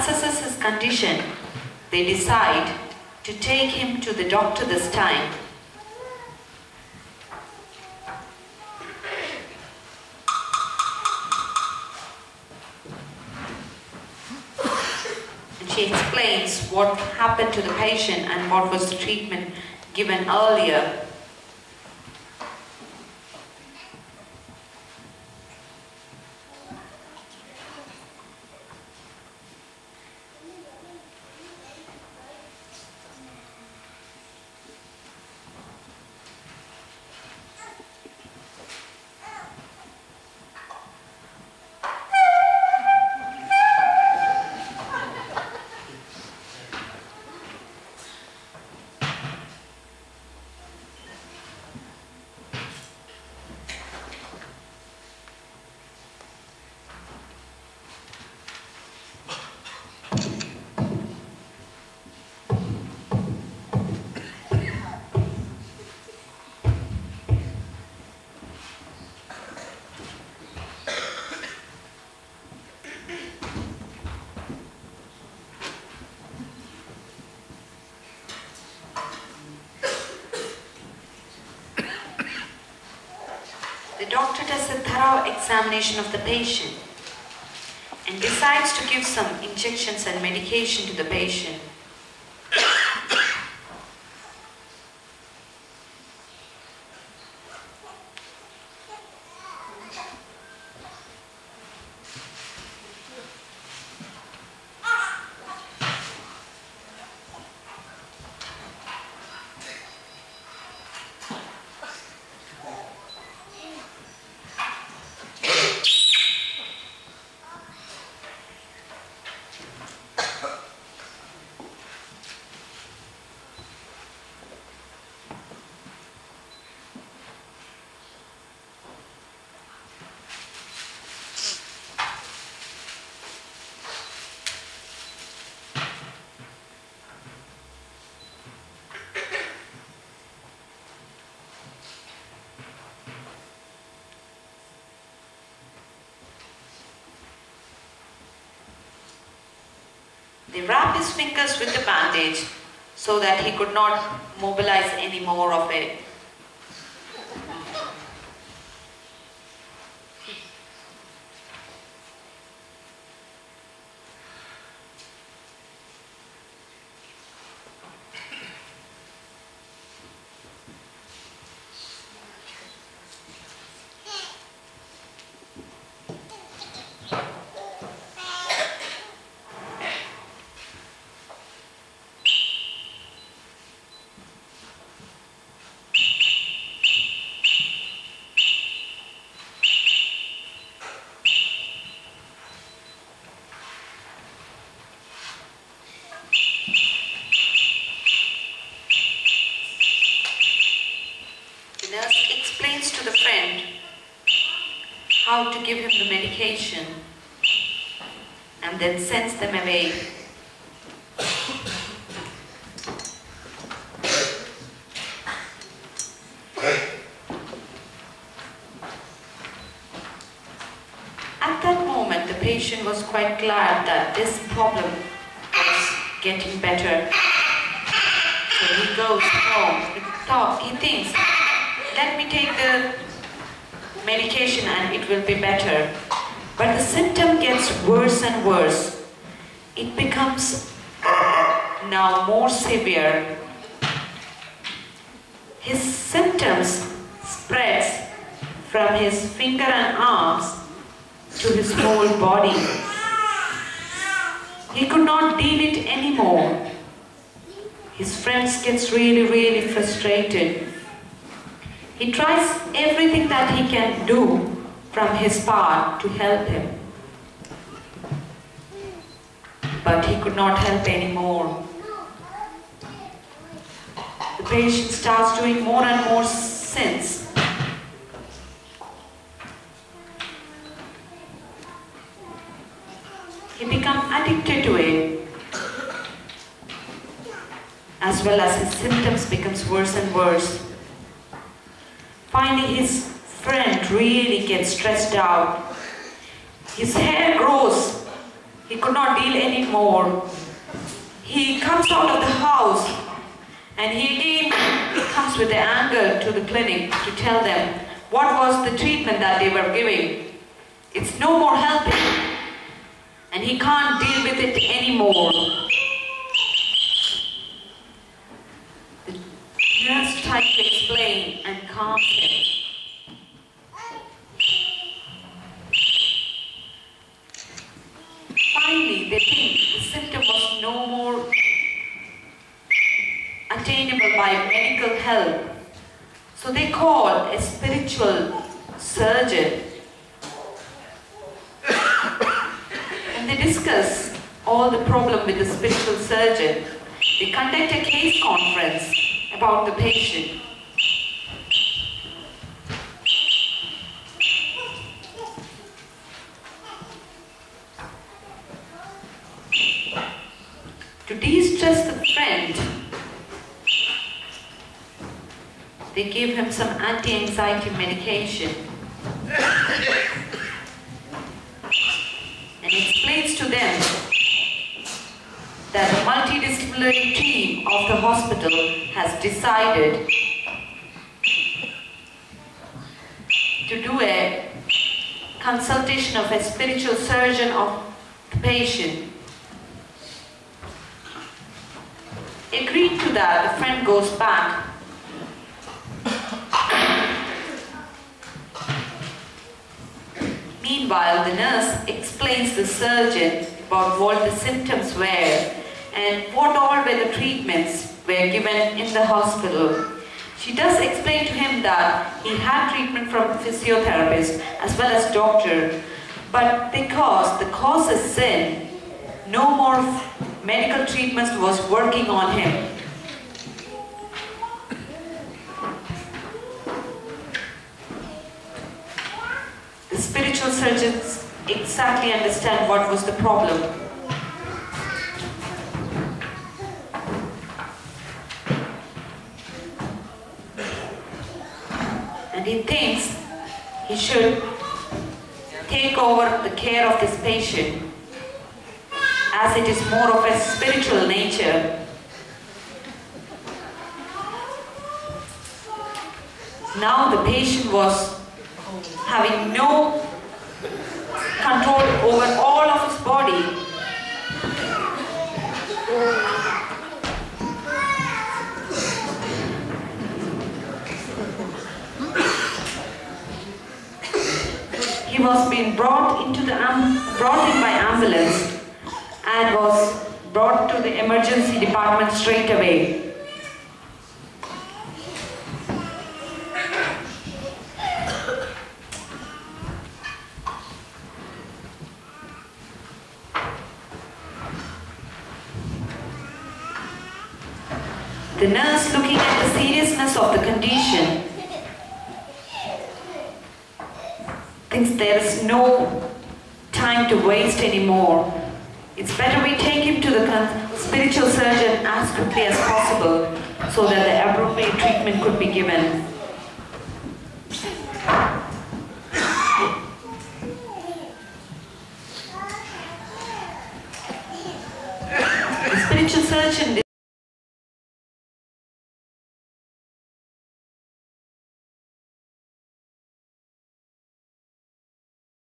assesses his condition, they decide to take him to the doctor this time. And she explains what happened to the patient and what was the treatment given earlier. The doctor does a thorough examination of the patient and decides to give some injections and medication to the patient. They wrap his fingers with the bandage so that he could not mobilize any more of it. To the friend how to give him the medication and then sends them away. At that moment, the patient was quite glad that this problem was getting better. So he goes home. He thinks, let me take the medication and it will be better. But the symptom gets worse and worse. It becomes now more severe. His symptoms spreads from his finger and arms to his whole body. He could not deal it anymore. His friends gets really frustrated. He tries everything that he can do from his part to help him. But he could not help anymore. The patient starts doing more and more sins. He becomes addicted to it, as well as his symptoms becomes worse and worse. Finally, his friend really gets stressed out. His hair grows. he could not deal anymore. He comes out of the house and he again comes with the anger to the clinic to tell them what was the treatment that they were giving. It's no more helping and he can't deal with it anymore. The nurse tried to explain and calm him. Finally, they think the symptom was no more attainable by medical help. So they call a spiritual surgeon. And they discuss all the problem with the spiritual surgeon. They conduct a case conference about the patient. To de-stress the friend, they give him some anti-anxiety medication and explains to them that the multidisciplinary team of the hospital has decided to do a consultation of a spiritual surgeon of the patient. Agreed to that, the friend goes back. Meanwhile, the nurse explains the surgeon about what the symptoms were and what all were the treatments were given in the hospital. She does explain to him that he had treatment from a physiotherapist as well as doctor, but because the cause is sin, no more medical treatment was working on him. The spiritual surgeons exactly understand what was the problem. And he thinks he should take over the care of this patient, as it is more of a spiritual nature. Now the patient was having no control over all of his body. He was being brought in by ambulance and was brought to the emergency department straight away. The nurse, looking at the seriousness of the condition, thinks there is no time to waste anymore. It's better we take him to the spiritual surgeon as quickly as possible so that the appropriate treatment could be given. The spiritual surgeon